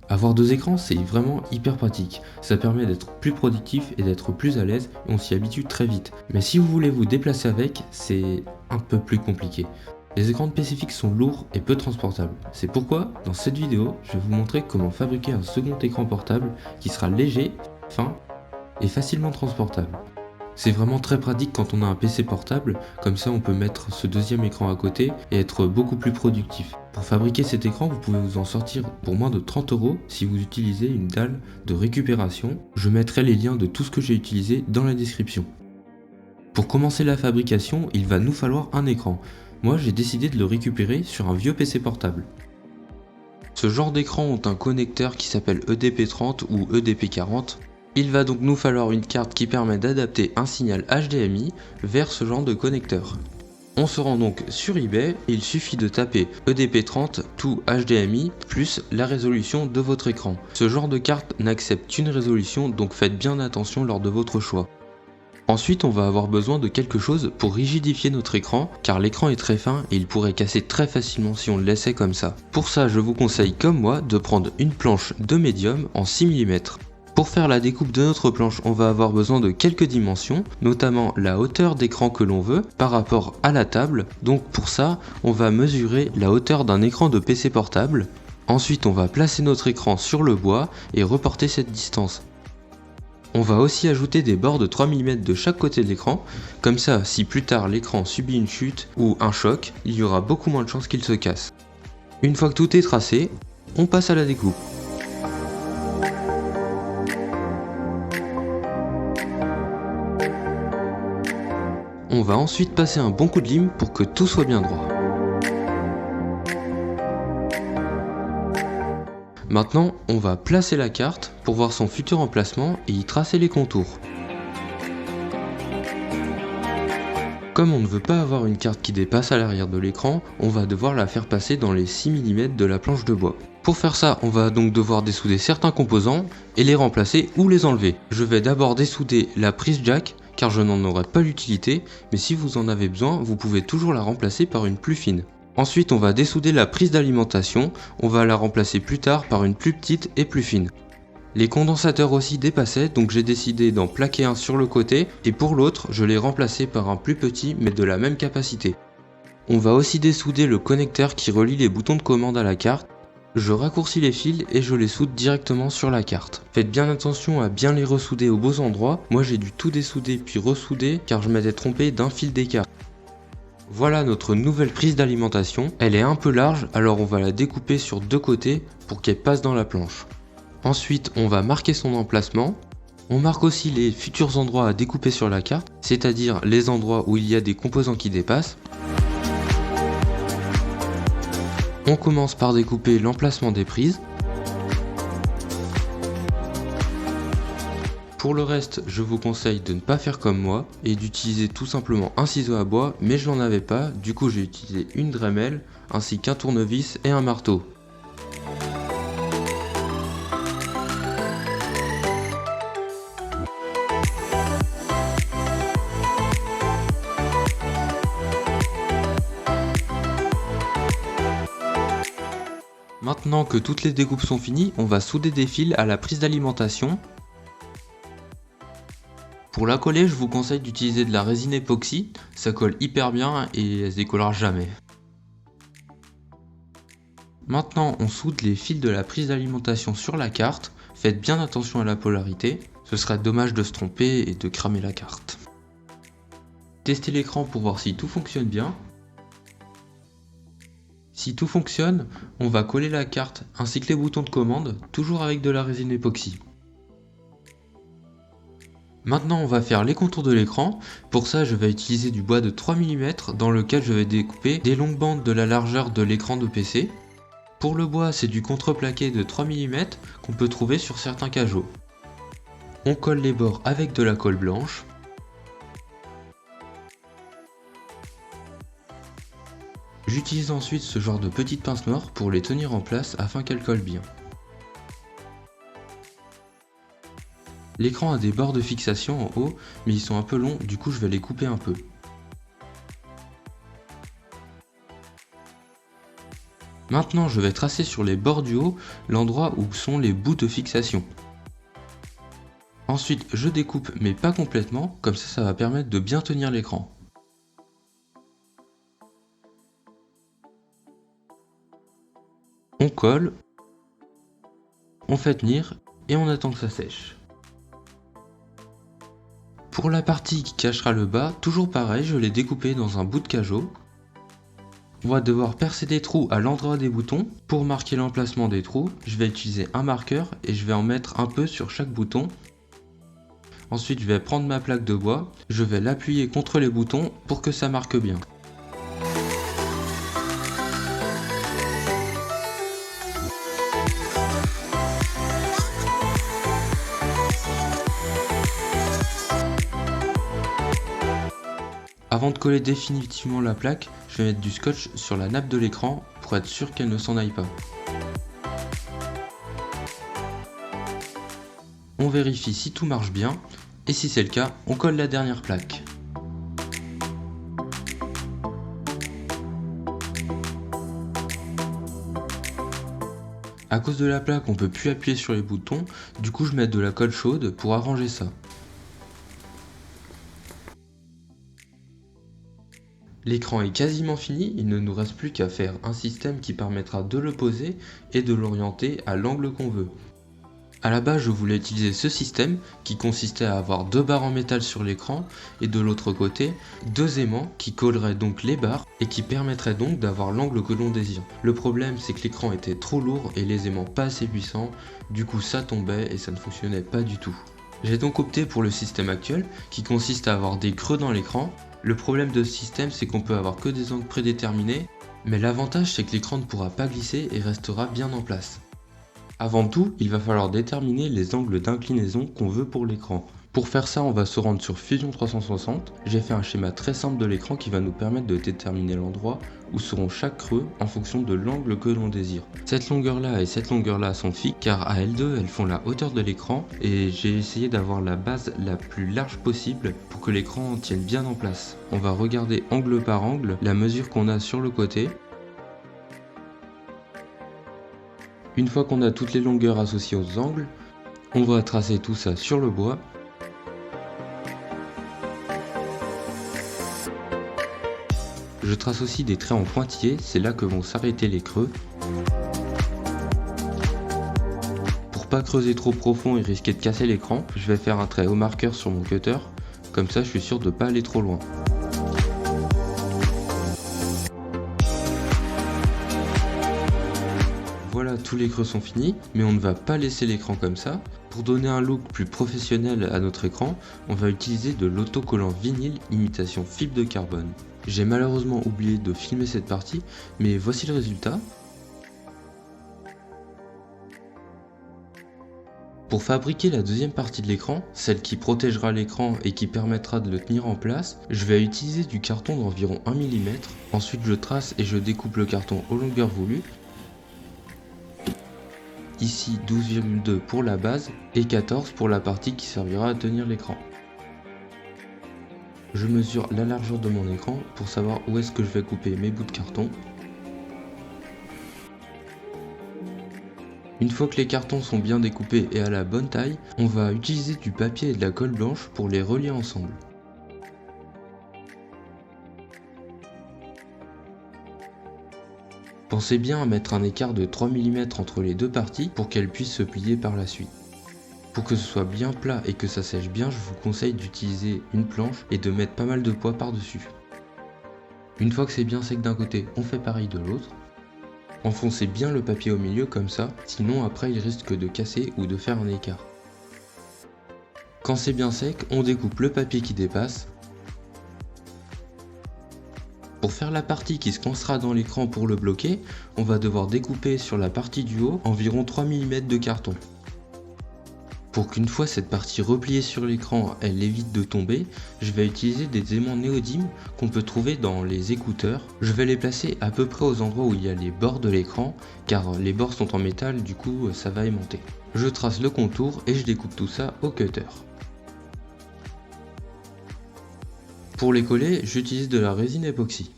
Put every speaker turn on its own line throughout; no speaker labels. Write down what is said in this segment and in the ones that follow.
Avoir deux écrans, c'est vraiment hyper pratique. Ça permet d'être plus productif et d'être plus à l'aise et on s'y habitue très vite. Mais si vous voulez vous déplacer avec, c'est un peu plus compliqué. Les écrans de PC fixes sont lourds et peu transportables. C'est pourquoi, dans cette vidéo, je vais vous montrer comment fabriquer un second écran portable qui sera léger, fin et facilement transportable. C'est vraiment très pratique quand on a un PC portable, comme ça on peut mettre ce deuxième écran à côté et être beaucoup plus productif. Pour fabriquer cet écran, vous pouvez vous en sortir pour moins de 30 € si vous utilisez une dalle de récupération. Je mettrai les liens de tout ce que j'ai utilisé dans la description. Pour commencer la fabrication, il va nous falloir un écran. Moi j'ai décidé de le récupérer sur un vieux PC portable. Ce genre d'écran ont un connecteur qui s'appelle EDP30 ou EDP40. Il va donc nous falloir une carte qui permet d'adapter un signal HDMI vers ce genre de connecteur. On se rend donc sur eBay et il suffit de taper EDP30 to HDMI plus la résolution de votre écran. Ce genre de carte n'accepte qu'une résolution, donc faites bien attention lors de votre choix. Ensuite, on va avoir besoin de quelque chose pour rigidifier notre écran, car l'écran est très fin et il pourrait casser très facilement si on le laissait comme ça. Pour ça, je vous conseille comme moi de prendre une planche de médium en 6 mm. Pour faire la découpe de notre planche, on va avoir besoin de quelques dimensions, notamment la hauteur d'écran que l'on veut par rapport à la table. Donc pour ça, on va mesurer la hauteur d'un écran de PC portable. Ensuite, on va placer notre écran sur le bois et reporter cette distance. On va aussi ajouter des bords de 3 mm de chaque côté de l'écran, comme ça si plus tard l'écran subit une chute ou un choc, il y aura beaucoup moins de chances qu'il se casse. Une fois que tout est tracé, on passe à la découpe. On va ensuite passer un bon coup de lime pour que tout soit bien droit. Maintenant, on va placer la carte pour voir son futur emplacement et y tracer les contours. Comme on ne veut pas avoir une carte qui dépasse à l'arrière de l'écran, on va devoir la faire passer dans les 6 mm de la planche de bois. Pour faire ça, on va donc devoir dessouder certains composants et les remplacer ou les enlever. Je vais d'abord dessouder la prise jack, car je n'en aurai pas l'utilité, mais si vous en avez besoin, vous pouvez toujours la remplacer par une plus fine. Ensuite, on va dessouder la prise d'alimentation, on va la remplacer plus tard par une plus petite et plus fine. Les condensateurs aussi dépassaient, donc j'ai décidé d'en plaquer un sur le côté, et pour l'autre, je l'ai remplacé par un plus petit mais de la même capacité. On va aussi dessouder le connecteur qui relie les boutons de commande à la carte. Je raccourcis les fils et je les soude directement sur la carte. Faites bien attention à bien les ressouder aux beaux endroits, moi j'ai dû tout dessouder puis ressouder car je m'étais trompé d'un fil d'écart. Voilà notre nouvelle prise d'alimentation, elle est un peu large alors on va la découper sur deux côtés pour qu'elle passe dans la planche. Ensuite on va marquer son emplacement, on marque aussi les futurs endroits à découper sur la carte, c'est-à-dire les endroits où il y a des composants qui dépassent. On commence par découper l'emplacement des prises. Pour le reste, je vous conseille de ne pas faire comme moi et d'utiliser tout simplement un ciseau à bois, mais je n'en avais pas, du coup j'ai utilisé une Dremel ainsi qu'un tournevis et un marteau. Maintenant que toutes les découpes sont finies, on va souder des fils à la prise d'alimentation. Pour la coller, je vous conseille d'utiliser de la résine époxy, ça colle hyper bien et elle se décollera jamais. Maintenant, on soude les fils de la prise d'alimentation sur la carte, faites bien attention à la polarité, ce serait dommage de se tromper et de cramer la carte. Testez l'écran pour voir si tout fonctionne bien. Si tout fonctionne, on va coller la carte ainsi que les boutons de commande, toujours avec de la résine époxy. Maintenant on va faire les contours de l'écran, pour ça je vais utiliser du bois de 3 mm dans lequel je vais découper des longues bandes de la largeur de l'écran de PC. Pour le bois c'est du contreplaqué de 3 mm qu'on peut trouver sur certains cajots. On colle les bords avec de la colle blanche. J'utilise ensuite ce genre de petites pinces noires pour les tenir en place afin qu'elles collent bien. L'écran a des bords de fixation en haut, mais ils sont un peu longs, du coup je vais les couper un peu. Maintenant, je vais tracer sur les bords du haut l'endroit où sont les bouts de fixation. Ensuite, je découpe mais pas complètement, comme ça va permettre de bien tenir l'écran. On colle, on fait tenir et on attend que ça sèche. Pour la partie qui cachera le bas, toujours pareil, je l'ai découpé dans un bout de cajot. On va devoir percer des trous à l'endroit des boutons. Pour marquer l'emplacement des trous, je vais utiliser un marqueur et je vais en mettre un peu sur chaque bouton. Ensuite, je vais prendre ma plaque de bois, je vais l'appuyer contre les boutons pour que ça marque bien. Avant de coller définitivement la plaque, je vais mettre du scotch sur la nappe de l'écran pour être sûr qu'elle ne s'en aille pas. On vérifie si tout marche bien et si c'est le cas, on colle la dernière plaque. À cause de la plaque, on peut plus appuyer sur les boutons, du coup je mets de la colle chaude pour arranger ça. L'écran est quasiment fini, il ne nous reste plus qu'à faire un système qui permettra de le poser et de l'orienter à l'angle qu'on veut. A la base, je voulais utiliser ce système qui consistait à avoir deux barres en métal sur l'écran et de l'autre côté, deux aimants qui colleraient donc les barres et qui permettraient donc d'avoir l'angle que l'on désire. Le problème, c'est que l'écran était trop lourd et les aimants pas assez puissants, du coup ça tombait et ça ne fonctionnait pas du tout. J'ai donc opté pour le système actuel qui consiste à avoir des creux dans l'écran. Le problème de ce système, c'est qu'on peut avoir que des angles prédéterminés, mais l'avantage c'est que l'écran ne pourra pas glisser et restera bien en place. Avant tout, il va falloir déterminer les angles d'inclinaison qu'on veut pour l'écran. Pour faire ça, on va se rendre sur Fusion 360. J'ai fait un schéma très simple de l'écran qui va nous permettre de déterminer l'endroit où seront chaque creux en fonction de l'angle que l'on désire. Cette longueur-là et cette longueur-là sont fixes car à L2, elles font la hauteur de l'écran et j'ai essayé d'avoir la base la plus large possible pour que l'écran tienne bien en place. On va regarder angle par angle la mesure qu'on a sur le côté. Une fois qu'on a toutes les longueurs associées aux angles, on va tracer tout ça sur le bois. Je trace aussi des traits en pointillés, c'est là que vont s'arrêter les creux. Pour pas creuser trop profond et risquer de casser l'écran, je vais faire un trait au marqueur sur mon cutter, comme ça je suis sûr de pas aller trop loin. Voilà, tous les creux sont finis, mais on ne va pas laisser l'écran comme ça. Pour donner un look plus professionnel à notre écran, on va utiliser de l'autocollant vinyle imitation fibre de carbone. J'ai malheureusement oublié de filmer cette partie, mais voici le résultat. Pour fabriquer la deuxième partie de l'écran, celle qui protégera l'écran et qui permettra de le tenir en place, je vais utiliser du carton d'environ 1 mm. Ensuite je trace et je découpe le carton aux longueurs voulues. Ici 12,2 pour la base et 14 pour la partie qui servira à tenir l'écran. Je mesure la largeur de mon écran pour savoir où est-ce que je vais couper mes bouts de carton. Une fois que les cartons sont bien découpés et à la bonne taille, on va utiliser du papier et de la colle blanche pour les relier ensemble. Pensez bien à mettre un écart de 3 mm entre les deux parties pour qu'elles puissent se plier par la suite. Pour que ce soit bien plat et que ça sèche bien, je vous conseille d'utiliser une planche et de mettre pas mal de poids par-dessus. Une fois que c'est bien sec d'un côté, on fait pareil de l'autre. Enfoncez bien le papier au milieu comme ça, sinon après il risque de casser ou de faire un écart. Quand c'est bien sec, on découpe le papier qui dépasse. Pour faire la partie qui se coincera dans l'écran pour le bloquer, on va devoir découper sur la partie du haut environ 3 mm de carton. Pour qu'une fois cette partie repliée sur l'écran, elle évite de tomber, je vais utiliser des aimants néodymes qu'on peut trouver dans les écouteurs. Je vais les placer à peu près aux endroits où il y a les bords de l'écran, car les bords sont en métal, du coup ça va aimanter. Je trace le contour et je découpe tout ça au cutter. Pour les coller, j'utilise de la résine époxy.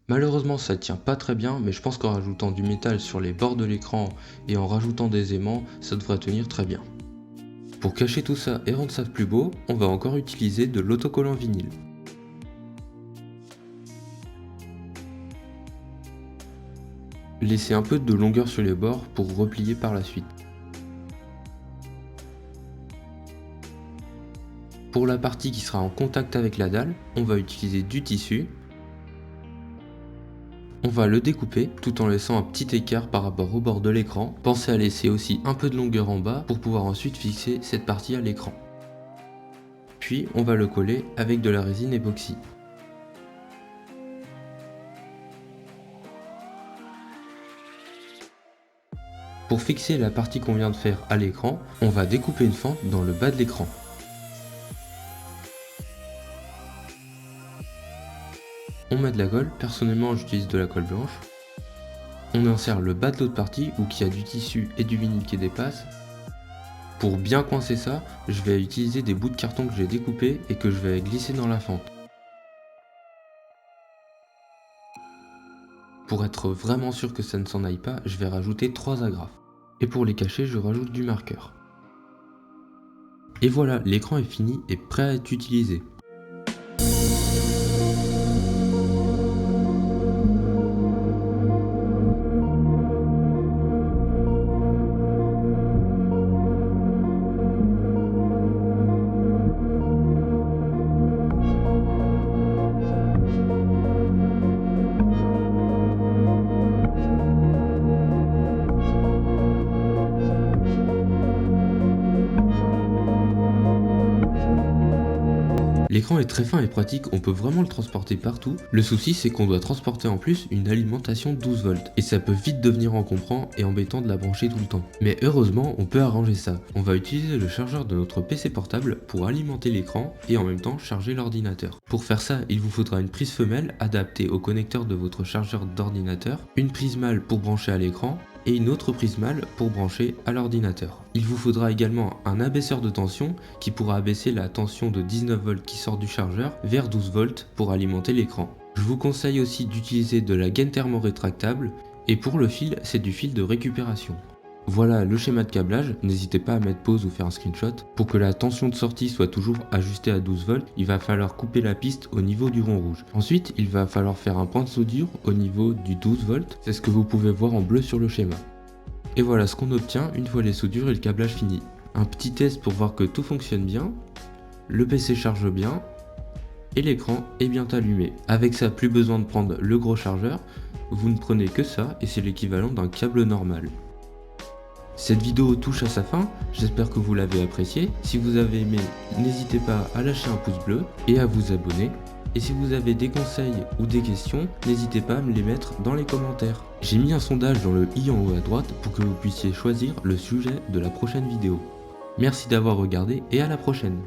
Malheureusement ça tient pas très bien, mais je pense qu'en rajoutant du métal sur les bords de l'écran et en rajoutant des aimants, ça devrait tenir très bien. Pour cacher tout ça et rendre ça plus beau, on va encore utiliser de l'autocollant vinyle. Laissez un peu de longueur sur les bords pour replier par la suite. Pour la partie qui sera en contact avec la dalle, on va utiliser du tissu. On va le découper tout en laissant un petit écart par rapport au bord de l'écran. Pensez à laisser aussi un peu de longueur en bas pour pouvoir ensuite fixer cette partie à l'écran. Puis on va le coller avec de la résine époxy. Pour fixer la partie qu'on vient de faire à l'écran, on va découper une fente dans le bas de l'écran. On met de la colle, personnellement j'utilise de la colle blanche. On insère le bas de l'autre partie où il y a du tissu et du vinyle qui dépasse. Pour bien coincer ça, je vais utiliser des bouts de carton que j'ai découpés et que je vais glisser dans la fente. Pour être vraiment sûr que ça ne s'en aille pas, je vais rajouter 3 agrafes. Et pour les cacher, je rajoute du marqueur. Et voilà, l'écran est fini et prêt à être utilisé. L'écran est très fin et pratique, on peut vraiment le transporter partout. Le souci c'est qu'on doit transporter en plus une alimentation 12 volts et ça peut vite devenir encombrant et embêtant de la brancher tout le temps. Mais heureusement on peut arranger ça. On va utiliser le chargeur de notre PC portable pour alimenter l'écran et en même temps charger l'ordinateur. Pour faire ça, il vous faudra une prise femelle adaptée au connecteur de votre chargeur d'ordinateur, une prise mâle pour brancher à l'écran et une autre prise mâle pour brancher à l'ordinateur. Il vous faudra également un abaisseur de tension qui pourra abaisser la tension de 19 volts qui sort du chargeur vers 12 volts pour alimenter l'écran. Je vous conseille aussi d'utiliser de la gaine thermorétractable et pour le fil, c'est du fil de récupération. Voilà le schéma de câblage, n'hésitez pas à mettre pause ou faire un screenshot. Pour que la tension de sortie soit toujours ajustée à 12 volts, il va falloir couper la piste au niveau du rond rouge. Ensuite, il va falloir faire un point de soudure au niveau du 12 volts, c'est ce que vous pouvez voir en bleu sur le schéma. Et voilà ce qu'on obtient une fois les soudures et le câblage fini. Un petit test pour voir que tout fonctionne bien, le PC charge bien et l'écran est bien allumé. Avec ça, plus besoin de prendre le gros chargeur, vous ne prenez que ça et c'est l'équivalent d'un câble normal. Cette vidéo touche à sa fin, j'espère que vous l'avez appréciée. Si vous avez aimé, n'hésitez pas à lâcher un pouce bleu et à vous abonner. Et si vous avez des conseils ou des questions, n'hésitez pas à me les mettre dans les commentaires. J'ai mis un sondage dans le i en haut à droite pour que vous puissiez choisir le sujet de la prochaine vidéo. Merci d'avoir regardé et à la prochaine.